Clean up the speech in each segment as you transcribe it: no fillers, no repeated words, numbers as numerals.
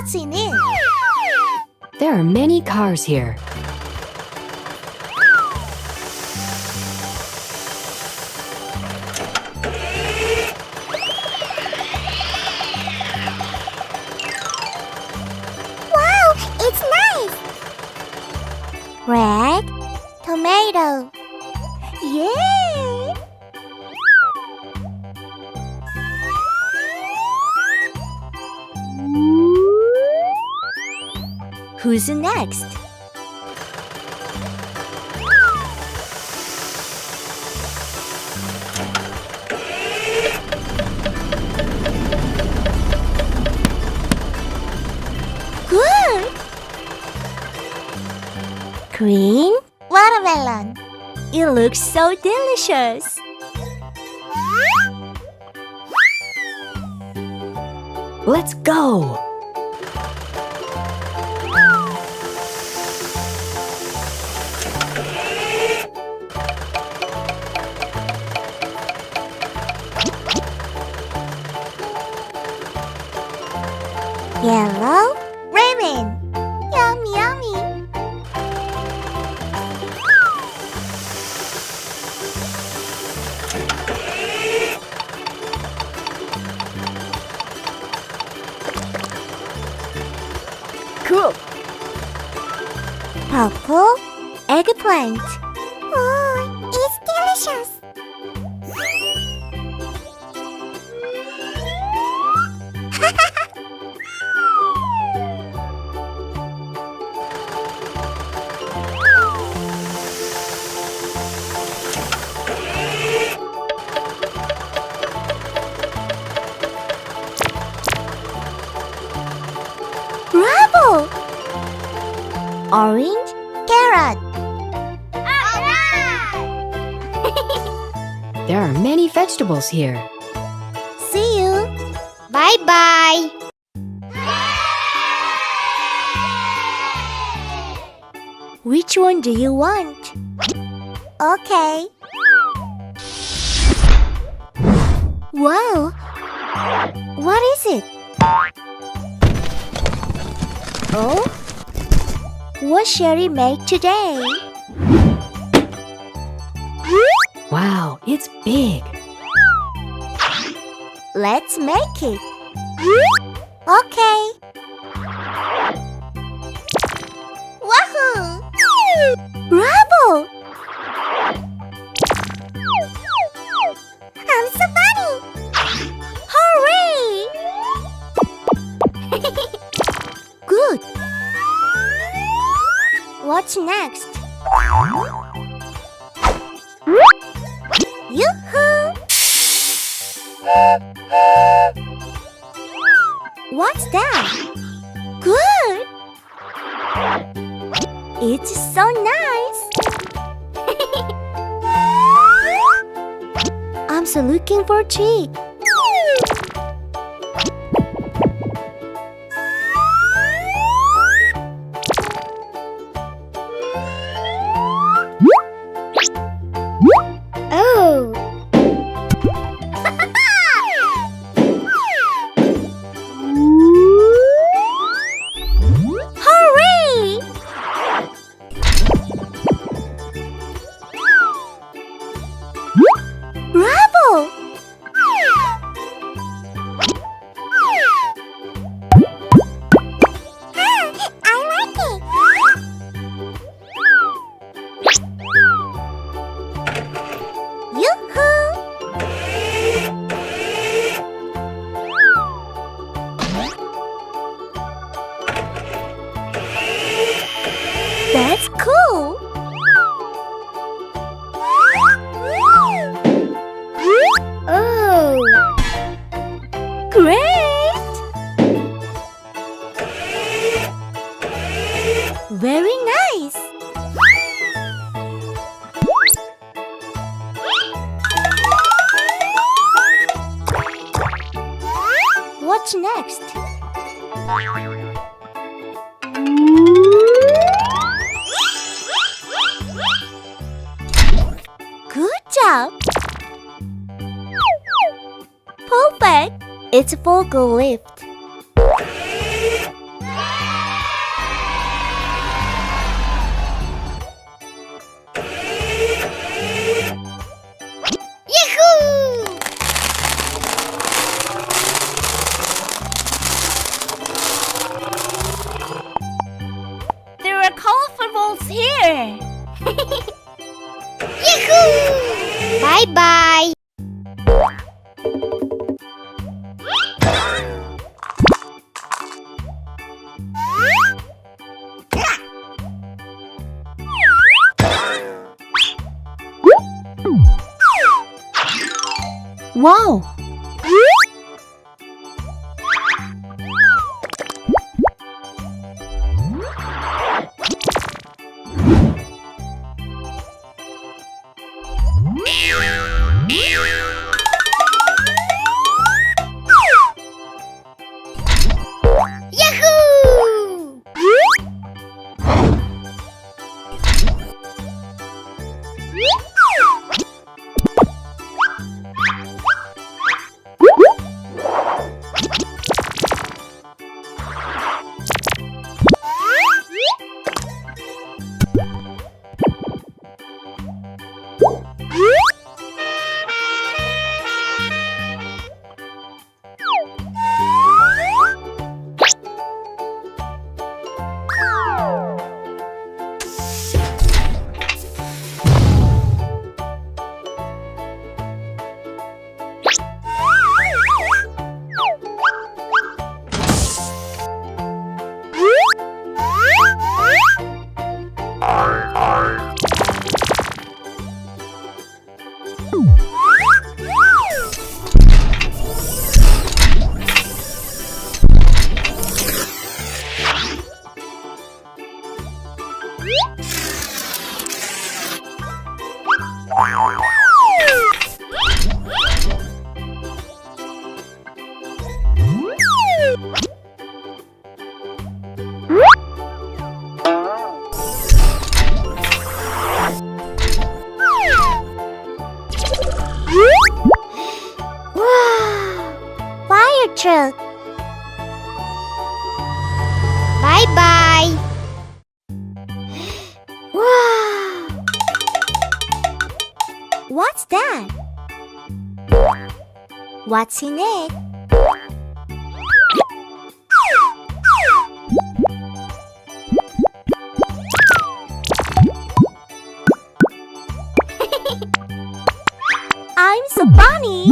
What's in it? There are many cars here. Wow, it's nice! Red tomato. Yay! Who's next? Good! Green watermelon. It looks so delicious. Let's go! Yellow ramen. Yum, yummy. Cool! Purple eggplant. Oh, it's delicious. Bravo! Orange carrot. There are many vegetables here. See you. Bye-bye. Which one do you want? Okay. Wow! What is it? Oh? What shall we make today? Wow, it's big. Let's make it. Okay. Wahoo! Bravo! I'm so funny! Hooray! Good. What's next? Yoo-hoo! What's that? Good! It's so nice! I'm so looking for a treat. Oh! Hooray! Bravo! I like it! Yoo-hoo! That's cool! Oh! Great! Very nice! What's next? Good job! Perfect! It's a vocal lift. Bye-bye. Wow! Yahoo! Wow! Fire truck. Bye-bye. Wow! What's that? What's in it? I'm so funny.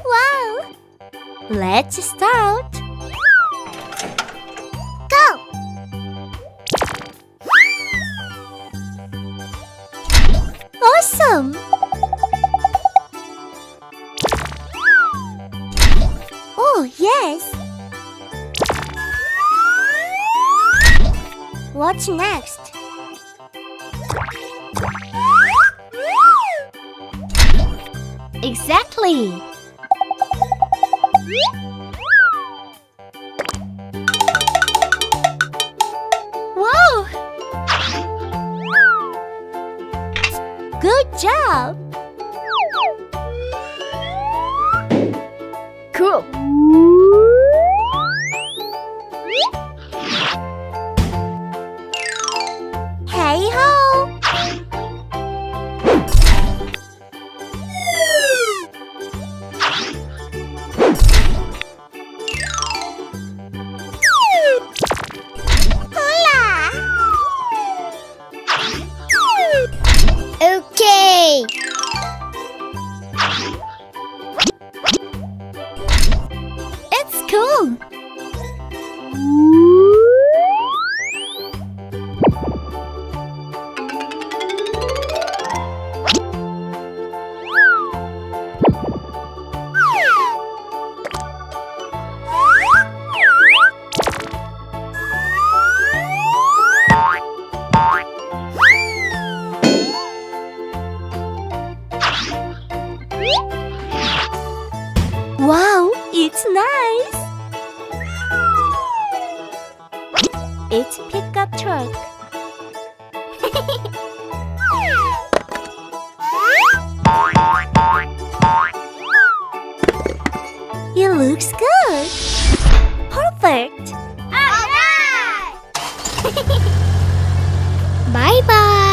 Wow! Let's start. Go! Awesome! Oh, yes! What's next? Exactly! Whoa! Good job! Cool! Hey ho! Hola! Okay. It's cool. Wow, it's nice. It's pickup truck. It looks good. Perfect. All right. Bye-bye.